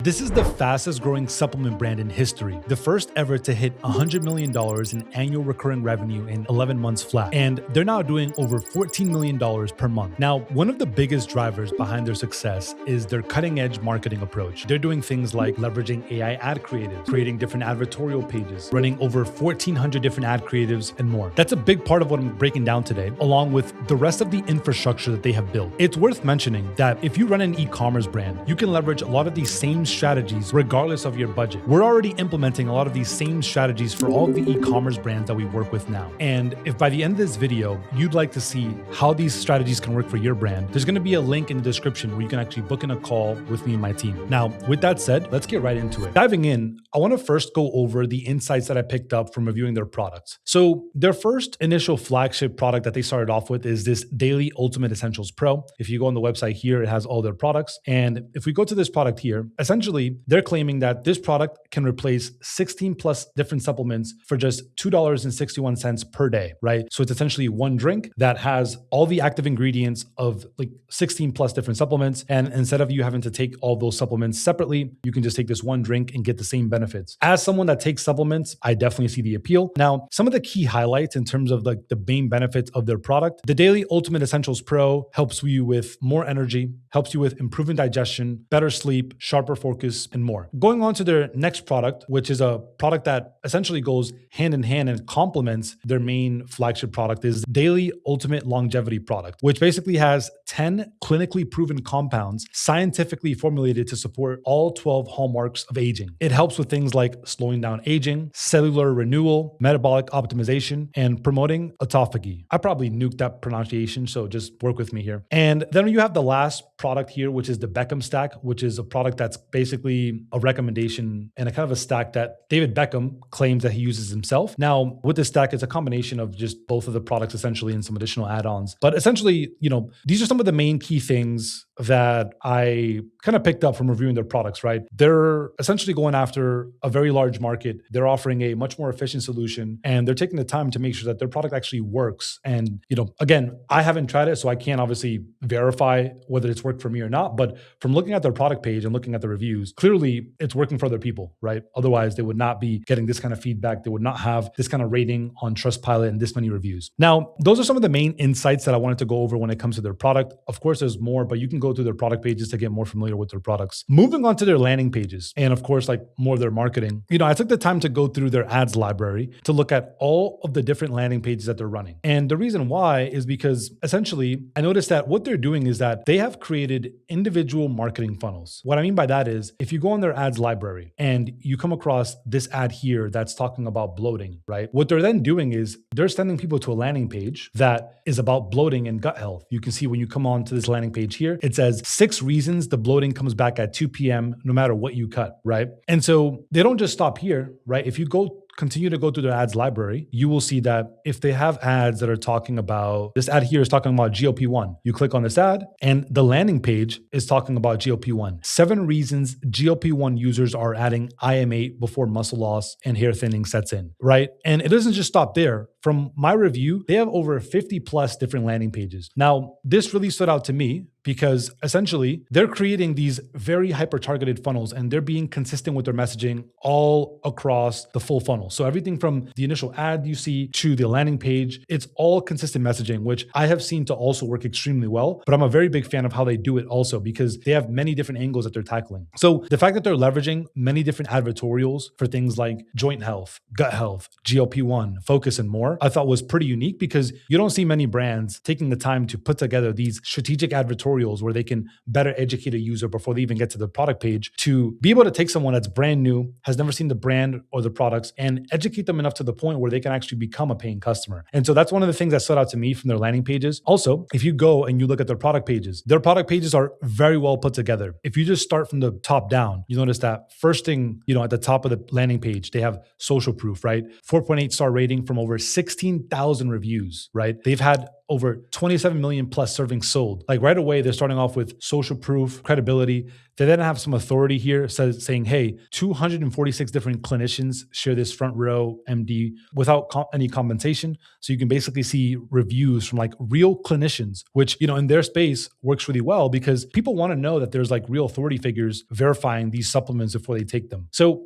This is the fastest growing supplement brand in history, the first ever to hit $100 million in annual recurring revenue in 11 months flat. And they're now doing over $14 million per month. Now, one of the biggest drivers behind their success is their cutting edge marketing approach. They're doing things like leveraging AI ad creatives, creating different advertorial pages, running over 1,400 different ad creatives, and more. That's a big part of what I'm breaking down today, along with the rest of the infrastructure that they have built. It's worth mentioning that if you run an e-commerce brand, you can leverage a lot of these same strategies regardless of your budget. We're already implementing a lot of these same strategies for all of the e-commerce brands that we work with now. And if by the end of this video, you'd like to see how these strategies can work for your brand, there's going to be a link in the description where you can actually book in a call with me and my team. Now, with that said, let's get right into it. Diving in, I want to first go over the insights that I picked up from reviewing their products. So their first initial flagship product that they started off with is this Daily Ultimate Essentials Pro. If you go on the website here, it has all their products. And if we go to this product here, essentially, they're claiming that this product can replace 16 plus different supplements for just $2.61 per day, right? So it's essentially one drink that has all the active ingredients of like 16 plus different supplements. And instead of you having to take all those supplements separately, you can just take this one drink and get the same benefits. As someone that takes supplements, I definitely see the appeal. Now, some of the key highlights in terms of like the main benefits of their product, the Daily Ultimate Essentials Pro helps you with more energy, helps you with improving digestion, better sleep, sharper focus, and more. Going on to their next product, which is a product that essentially goes hand in hand and complements their main flagship product, is Daily Ultimate Longevity product, which basically has 10 clinically proven compounds scientifically formulated to support all 12 hallmarks of aging. It helps with things like slowing down aging, cellular renewal, metabolic optimization, and promoting autophagy. I probably nuked that pronunciation, so just work with me here. And then you have the last product here, which is the Beckham Stack, which is a product that's basically a recommendation and a kind of a stack that David Beckham claims that he uses himself. Now, with this stack, it's a combination of just both of the products essentially and some additional add-ons. But essentially, these are some of the main key things that I kind of picked up from reviewing their products, right? They're essentially going after a very large market. They're offering a much more efficient solution, and they're taking the time to make sure that their product actually works. And, again, I haven't tried it, so I can't obviously verify whether it's worked for me or not. But from looking at their product page and looking at the reviews, clearly it's working for other people, right? Otherwise, they would not be getting this kind of feedback. They would not have this kind of rating on Trustpilot and this many reviews. Now, those are some of the main insights that I wanted to go over when it comes to their product. Of course, there's more, but you can go through their product pages to get more familiar with their products. Moving on to their landing pages, and of course, like more of their marketing, I took the time to go through their ads library to look at all of the different landing pages that they're running. And the reason why is because essentially, I noticed that what they're doing is that they have created individual marketing funnels. What I mean by that is if you go on their ads library and you come across this ad here that's talking about bloating, right? What they're then doing is they're sending people to a landing page that is about bloating and gut health. You can see when you come on to this landing page here, it says 6 reasons the bloating comes back at 2 p.m. no matter what you cut, right? And so they don't just stop here, right? If you continue to go through their ads library, you will see that if they have ads that are talking about, this ad here is talking about GLP-1. You click on this ad and the landing page is talking about GLP-1. 7 reasons GLP-1 users are adding IM8 before muscle loss and hair thinning sets in, right? And it doesn't just stop there. From my review, they have over 50 plus different landing pages. Now, this really stood out to me because essentially they're creating these very hyper-targeted funnels and they're being consistent with their messaging all across the full funnel. So everything from the initial ad you see to the landing page, it's all consistent messaging, which I have seen to also work extremely well. But I'm a very big fan of how they do it also because they have many different angles that they're tackling. So the fact that they're leveraging many different advertorials for things like joint health, gut health, GLP-1, focus, and more, I thought was pretty unique because you don't see many brands taking the time to put together these strategic advertorials where they can better educate a user before they even get to the product page to be able to take someone that's brand new, has never seen the brand or the products, and educate them enough to the point where they can actually become a paying customer. And so that's one of the things that stood out to me from their landing pages. Also, if you go and you look at their product pages are very well put together. If you just start from the top down, you notice that first thing, at the top of the landing page, they have social proof, right? 4.8 star rating from over 16,000 reviews, right? They've had over 27 million plus servings sold. Like right away, they're starting off with social proof, credibility. They then have some authority here saying, hey, 246 different clinicians share this front row MD without any compensation. So you can basically see reviews from like real clinicians, which, in their space works really well because people want to know that there's like real authority figures verifying these supplements before they take them. So,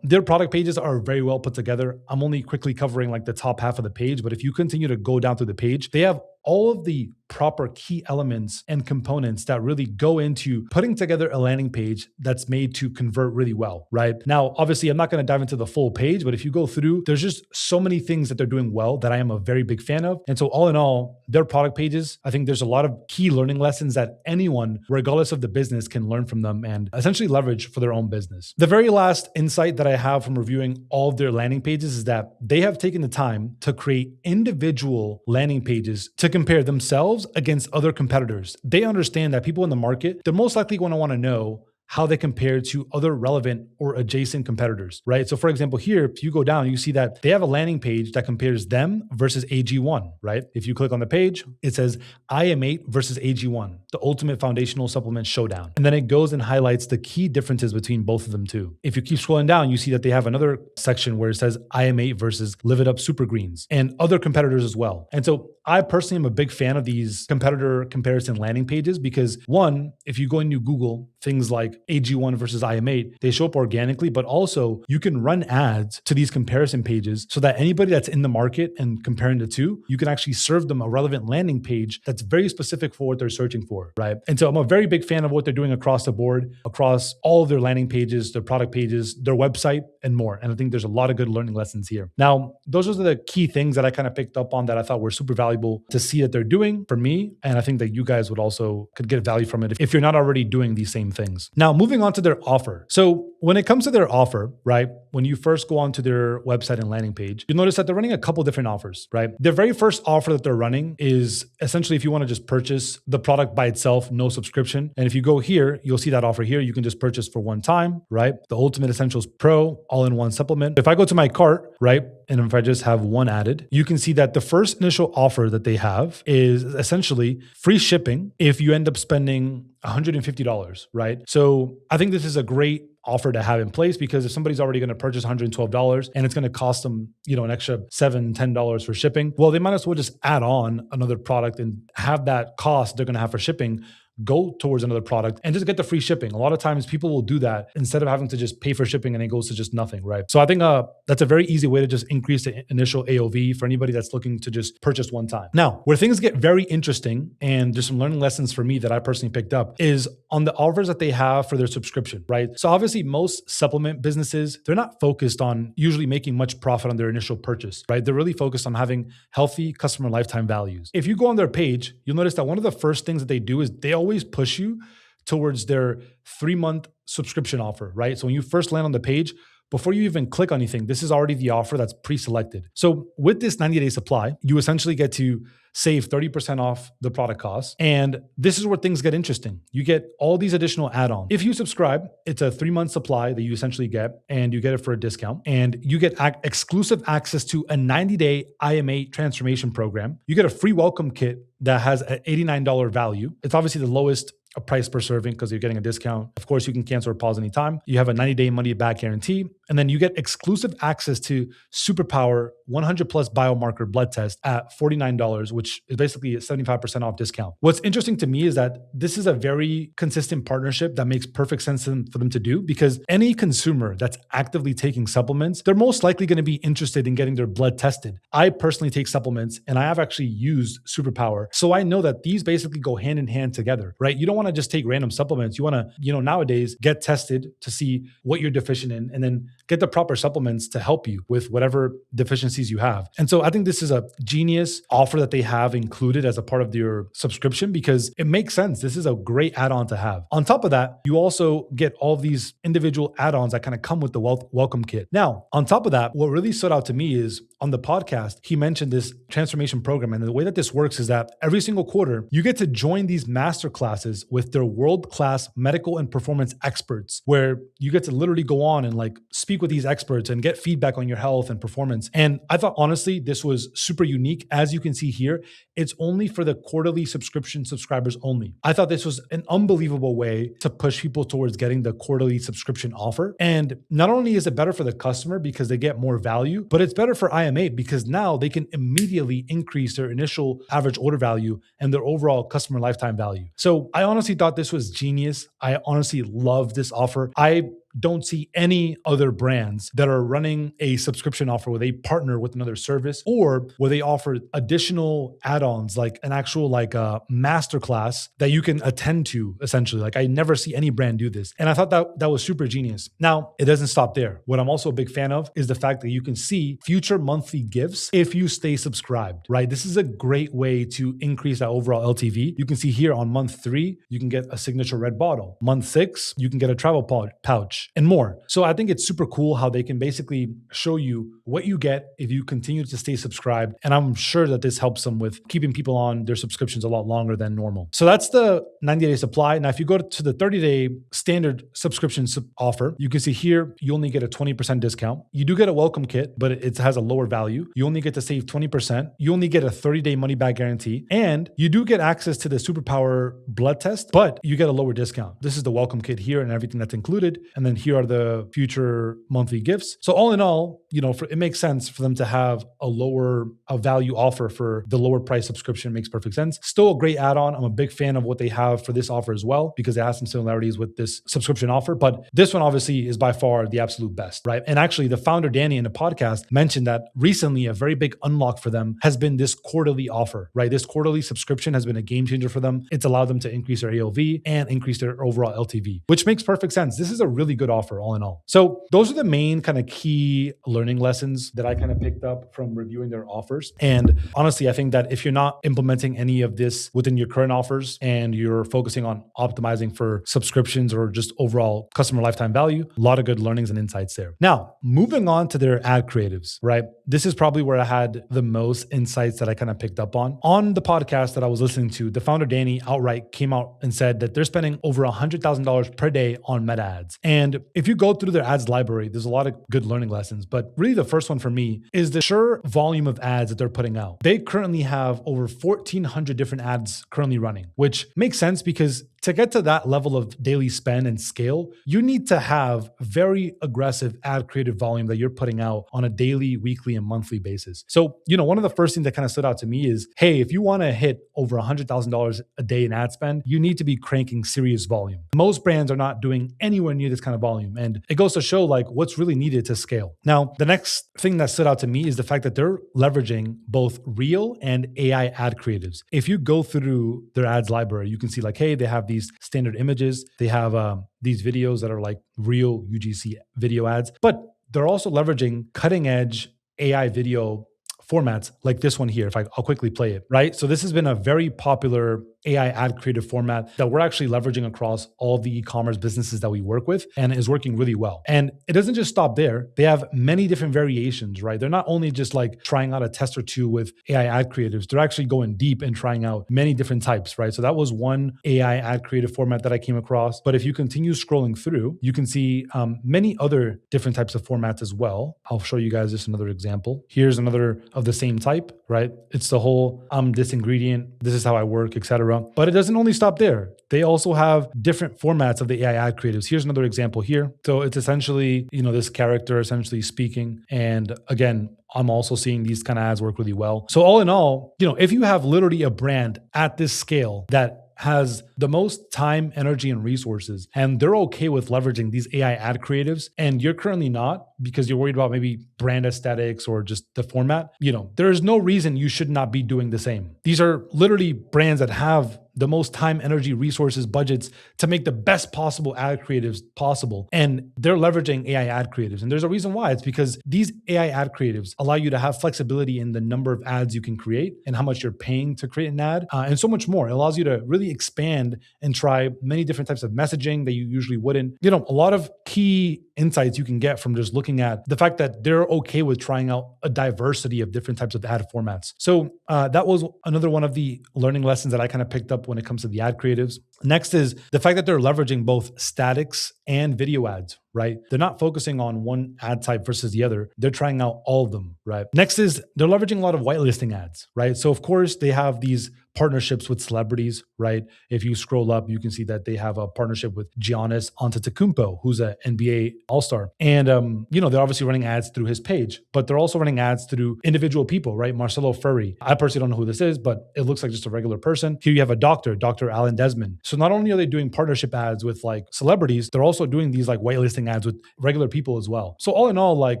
their product pages are very well put together. I'm only quickly covering like the top half of the page, but if you continue to go down through the page, they have all of the proper key elements and components that really go into putting together a landing page that's made to convert really well, right? Now, obviously, I'm not going to dive into the full page, but if you go through, there's just so many things that they're doing well that I am a very big fan of. And so all in all, their product pages, I think there's a lot of key learning lessons that anyone, regardless of the business, can learn from them and essentially leverage for their own business. The very last insight that I have from reviewing all of their landing pages is that they have taken the time to create individual landing pages to compare themselves against other competitors. They understand that people in the market, they're most likely going to want to know how they compare to other relevant or adjacent competitors, right? So for example, here, if you go down, you see that they have a landing page that compares them versus AG1, right? If you click on the page, it says IM8 versus AG1, the ultimate foundational supplement showdown. And then it goes and highlights the key differences between both of them too. If you keep scrolling down, you see that they have another section where it says IM8 versus Live It Up Super Greens and other competitors as well. And so I personally am a big fan of these competitor comparison landing pages because one, if you go into Google, things like AG1 versus IM8, they show up organically, but also you can run ads to these comparison pages so that anybody that's in the market and comparing the two, you can actually serve them a relevant landing page that's very specific for what they're searching for, right? And so I'm a very big fan of what they're doing across the board, across all of their landing pages, their product pages, their website, and more. And I think there's a lot of good learning lessons here. Now, those are the key things that I kind of picked up on that I thought were super valuable to see that they're doing for me. And I think that you guys could get value from it if you're not already doing these same things. Now, moving on to their offer. So when it comes to their offer, right, when you first go onto their website and landing page, you'll notice that they're running a couple different offers, right? Their very first offer that they're running is essentially if you want to just purchase the product by itself, no subscription. And if you go here, you'll see that offer here. You can just purchase for one time, right? The Ultimate Essentials Pro all-in-one supplement. If I go to my cart, right, and if I just have one added, you can see that the first initial offer that they have is essentially free shipping if you end up spending $150, right? So I think this is a great offer to have in place because if somebody's already going to purchase $112 and it's going to cost them, an extra $7, $10 for shipping, well, they might as well just add on another product and have that cost they're going to have for shipping go towards another product and just get the free shipping. A lot of times people will do that instead of having to just pay for shipping and it goes to just nothing, right? So I think that's a very easy way to just increase the initial AOV for anybody that's looking to just purchase one time. Now, where things get very interesting and there's some learning lessons for me that I personally picked up is on the offers that they have for their subscription, right? So obviously most supplement businesses, they're not focused on usually making much profit on their initial purchase, right? They're really focused on having healthy customer lifetime values. If you go on their page, you'll notice that one of the first things that they do is they always push you towards their 3-month subscription offer, right? So when you first land on the page, before you even click on anything, this is already the offer that's pre-selected. So with this 90-day supply, you essentially get to save 30% off the product cost. And this is where things get interesting. You get all these additional add-ons. If you subscribe, it's a 3-month supply that you essentially get, and you get it for a discount. And you get exclusive access to a 90-day IM8 transformation program. You get a free welcome kit that has an $89 value. It's obviously the lowest a price per serving because you're getting a discount. Of course, you can cancel or pause anytime. You have a 90-day money back guarantee. And then you get exclusive access to Superpower 100 plus biomarker blood test at $49, which is basically a 75% off discount. What's interesting to me is that this is a very consistent partnership that makes perfect sense for them to do because any consumer that's actively taking supplements, they're most likely going to be interested in getting their blood tested. I personally take supplements and I have actually used Superpower. So I know that these basically go hand in hand together, right? You don't want to just take random supplements. You want to, nowadays get tested to see what you're deficient in and then get the proper supplements to help you with whatever deficiencies you have. And so I think this is a genius offer that they have included as a part of your subscription because it makes sense. This is a great add-on to have. On top of that, you also get all of these individual add-ons that kind of come with the welcome kit. Now, on top of that, what really stood out to me is on the podcast, he mentioned this transformation program. And the way that this works is that every single quarter, you get to join these master classes with their world-class medical and performance experts, where you get to literally go on and like speak with these experts and get feedback on your health and performance. And I thought honestly, this was super unique. As you can see here, it's only for the quarterly subscription subscribers only. I thought this was an unbelievable way to push people towards getting the quarterly subscription offer. And not only is it better for the customer because they get more value, but it's better for IM8 because now they can immediately increase their initial average order value and their overall customer lifetime value. So I honestly thought this was genius. I honestly love this offer. I don't see any other brands that are running a subscription offer where they partner with another service or where they offer additional add-ons like an actual like a masterclass that you can attend to essentially. Like I never see any brand do this. And I thought that was super genius. Now, it doesn't stop there. What I'm also a big fan of is the fact that you can see future monthly gifts if you stay subscribed, right? This is a great way to increase that overall LTV. You can see here on month 3, you can get a signature red bottle. Month 6, you can get a travel pouch and more. So I think it's super cool how they can basically show you what you get if you continue to stay subscribed. And I'm sure that this helps them with keeping people on their subscriptions a lot longer than normal. So that's the 90-day supply. Now, if you go to the 30-day standard subscription offer, you can see here, you only get a 20% discount. You do get a welcome kit, but it has a lower value. You only get to save 20%. You only get a 30-day money back guarantee. And you do get access to the Superpower blood test, but you get a lower discount. This is the welcome kit here and everything that's included. And then here are the future monthly gifts. So all in all, it makes sense for them to have a value offer for the lower price subscription. It makes perfect sense. Still a great add-on. I'm a big fan of what they have for this offer as well, because it has some similarities with this subscription offer. But this one obviously is by far the absolute best, right? And actually the founder, Danny, in the podcast mentioned that recently a very big unlock for them has been this quarterly offer, right? This quarterly subscription has been a game changer for them. It's allowed them to increase their AOV and increase their overall LTV, which makes perfect sense. This is a really good offer all in all. So those are the main kind of key learning lessons that I kind of picked up from reviewing their offers. And honestly, I think that if you're not implementing any of this within your current offers and you're focusing on optimizing for subscriptions or just overall customer lifetime value, a lot of good learnings and insights there. Now, moving on to their ad creatives, right? This is probably where I had the most insights that I kind of picked up on. On the podcast that I was listening to, the founder, Danny, outright came out and said that they're spending over $100,000 per day on meta ads. And if you go through their ads library, there's a lot of good learning lessons, but really the first one for me is the sheer volume of ads that they're putting out. They currently have over 1,400 different ads currently running, which makes sense because to get to that level of daily spend and scale, you need to have very aggressive ad creative volume that you're putting out on a daily, weekly, and monthly basis. So, one of the first things that kind of stood out to me is, hey, if you want to hit over $100,000 a day in ad spend, you need to be cranking serious volume. Most brands are not doing anywhere near this kind of volume. And it goes to show like what's really needed to scale. Now, the next thing that stood out to me is the fact that they're leveraging both real and AI ad creatives. If you go through their ads library, you can see like, hey, they have these standard images. They have these videos that are like real UGC video ads, but they're also leveraging cutting edge AI video formats like this one here. I'll quickly play it, right? So this has been a very popular AI ad creative format that we're actually leveraging across all the e-commerce businesses that we work with and is working really well. And it doesn't just stop there. They have many different variations, right? They're not only just like trying out a test or two with AI ad creatives, they're actually going deep and trying out many different types, right? So that was one AI ad creative format that I came across. But if you continue scrolling through, you can see many other different types of formats as well. I'll show you guys just another example. Here's another of the same type, right? It's the whole, this ingredient, this is how I work, etc. But it doesn't only stop there. They also have different formats of the AI ad creatives. Here's another example here. So it's essentially, this character essentially speaking. And again, I'm also seeing these kind of ads work really well. So all in all, if you have literally a brand at this scale that has the most time, energy, and resources, and they're okay with leveraging these AI ad creatives, and you're currently not because you're worried about maybe brand aesthetics or just the format, there is no reason you should not be doing the same. These are literally brands that have the most time, energy, resources, budgets to make the best possible ad creatives possible. And they're leveraging AI ad creatives. And there's a reason why. It's because these AI ad creatives allow you to have flexibility in the number of ads you can create and how much you're paying to create an ad and so much more. It allows you to really expand and try many different types of messaging that you usually wouldn't. A lot of key insights you can get from just looking at the fact that they're okay with trying out a diversity of different types of ad formats. So that was another one of the learning lessons that I kind of picked up setup when it comes to the ad creatives. Next is the fact that they're leveraging both statics and video ads, right? They're not focusing on one ad type versus the other. They're trying out all of them, right? Next is they're leveraging a lot of whitelisting ads, right? So of course they have these partnerships with celebrities, right? If you scroll up, you can see that they have a partnership with Giannis Antetokounmpo, who's an NBA All-Star. And, they're obviously running ads through his page, but they're also running ads through individual people, right? Marcelo Furry. I personally don't know who this is, but it looks like just a regular person. Here you have a doctor, Dr. Alan Desmond. So not only are they doing partnership ads with like celebrities, they're also doing these like whitelisting ads with regular people as well. So all in all, like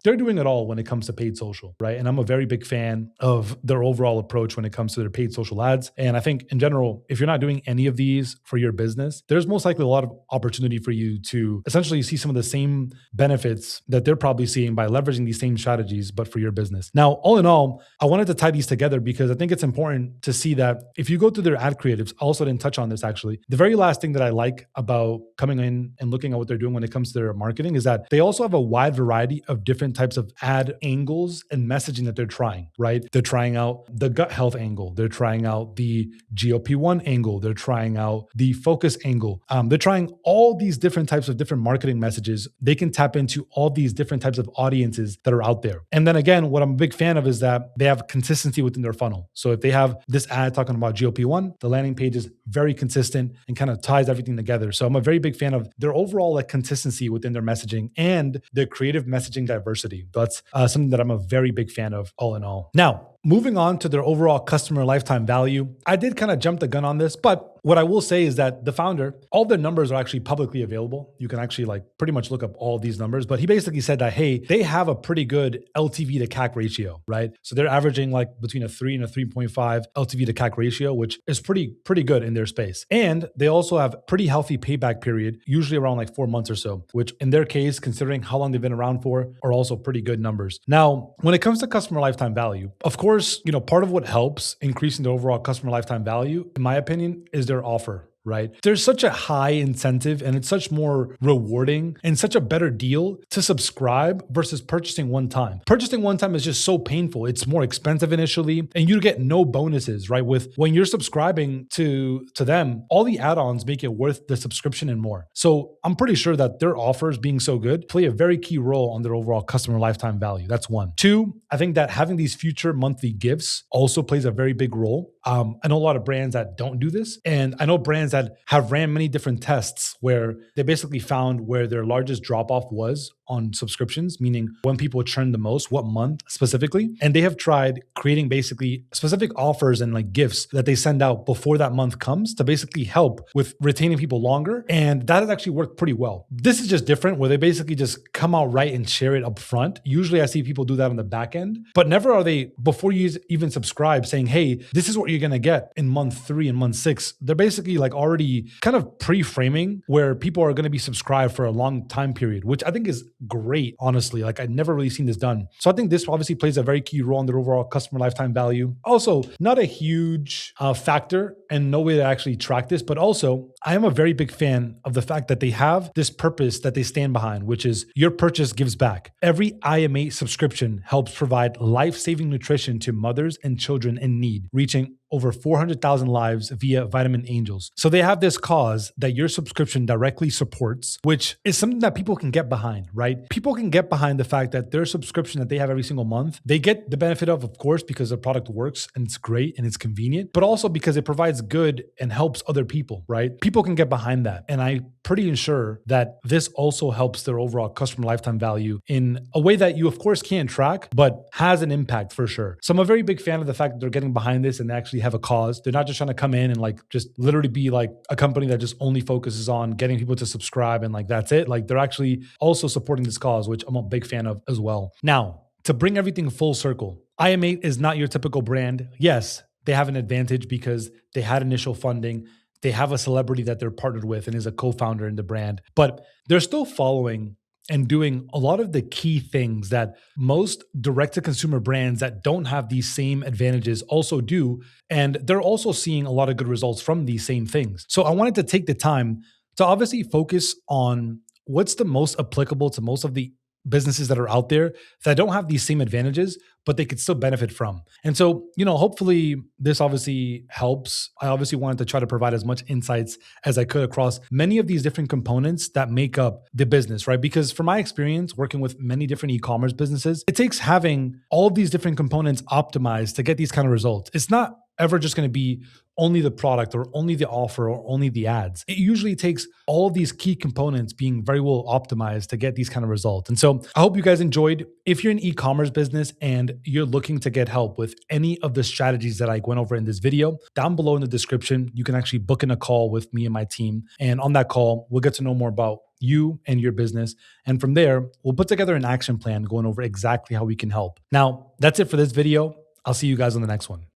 they're doing it all when it comes to paid social, right? And I'm a very big fan of their overall approach when it comes to their paid social ads. And I think in general, if you're not doing any of these for your business, there's most likely a lot of opportunity for you to essentially see some of the same benefits that they're probably seeing by leveraging these same strategies, but for your business. Now, all in all, I wanted to tie these together because I think it's important to see that if you go through their ad creatives, I also didn't touch on this actually. The very last thing that I like about coming in and looking at what they're doing when it comes to their marketing is that they also have a wide variety of different types of ad angles and messaging that they're trying, right? They're trying out the gut health angle. They're trying out the GLP-1 angle. They're trying out the focus angle. They're trying all these different types of different marketing messages. They can tap into all these different types of audiences that are out there. And then again, what I'm a big fan of is that they have consistency within their funnel. So if they have this ad talking about GLP-1, the landing page is very consistent and kind of ties everything together. So I'm a very big fan of their overall like consistency within their messaging and their creative messaging diversity. That's something that I'm a very big fan of all in all. Now, moving on to their overall customer lifetime value, I did kind of jump the gun on this, but what I will say is that the founder, all their numbers are actually publicly available. You can actually like pretty much look up all these numbers, but he basically said that, hey, they have a pretty good LTV to CAC ratio, right? So they're averaging like between a 3 and a 3.5 LTV to CAC ratio, which is pretty good in their space. And they also have pretty healthy payback period, usually around like 4 months or so, which in their case, considering how long they've been around for, are also pretty good numbers. Now, when it comes to customer lifetime value, of course, part of what helps increasing the overall customer lifetime value, in my opinion, is their offer, right? There's such a high incentive and it's such more rewarding and such a better deal to subscribe versus purchasing one time. Purchasing one time is just so painful. It's more expensive initially and you get no bonuses, right? When you're subscribing to them, all the add-ons make it worth the subscription and more. So I'm pretty sure that their offers being so good play a very key role on their overall customer lifetime value. That's one. Two, I think that having these future monthly gifts also plays a very big role. I know a lot of brands that don't do this, and I know brands that have ran many different tests where they basically found where their largest drop-off was on subscriptions, meaning when people churn the most, what month specifically. And they have tried creating basically specific offers and like gifts that they send out before that month comes to basically help with retaining people longer. And that has actually worked pretty well. This is just different where they basically just come out right and share it up front. Usually I see people do that on the back end, but never are they, before you even subscribe, saying, hey, this is what you're going to get in month 3 and month 6. They're basically like already kind of pre-framing where people are going to be subscribed for a long time period, which I think is great, honestly. Like I'd never really seen this done. So I think this obviously plays a very key role in their overall customer lifetime value. Also, not a huge factor and no way to actually track this, but also I am a very big fan of the fact that they have this purpose that they stand behind, which is your purchase gives back. Every IM8 subscription helps provide life-saving nutrition to mothers and children in need, reaching over 400,000 lives via Vitamin Angels. So they have this cause that your subscription directly supports, which is something that people can get behind, right? People can get behind the fact that their subscription that they have every single month, they get the benefit of course, because the product works and it's great and it's convenient, but also because it provides good and helps other people, right? People can get behind that. And I'm pretty sure that this also helps their overall customer lifetime value in a way that you of course can't track, but has an impact for sure. So I'm a very big fan of the fact that they're getting behind this and they actually have a cause. They're not just trying to come in and like just literally be like a company that just only focuses on getting people to subscribe and like that's it. Like they're actually also supporting this cause, which I'm a big fan of as well. Now, to bring everything full circle, IM8 is not your typical brand. Yes, they have an advantage because they had initial funding. They have a celebrity that they're partnered with and is a co-founder in the brand, but they're still following and doing a lot of the key things that most direct-to-consumer brands that don't have these same advantages also do. And they're also seeing a lot of good results from these same things. So I wanted to take the time to obviously focus on what's the most applicable to most of the businesses that are out there that don't have these same advantages, but they could still benefit from. And so, hopefully this obviously helps. I obviously wanted to try to provide as much insights as I could across many of these different components that make up the business, right? Because from my experience working with many different e-commerce businesses, it takes having all of these different components optimized to get these kind of results. It's not ever just going to be only the product or only the offer or only the ads. It usually takes all of these key components being very well optimized to get these kind of results. And so I hope you guys enjoyed. If you're an e-commerce business and you're looking to get help with any of the strategies that I went over in this video, down below in the description, you can actually book in a call with me and my team. And on that call, we'll get to know more about you and your business. And from there, we'll put together an action plan going over exactly how we can help. Now, that's it for this video. I'll see you guys on the next one.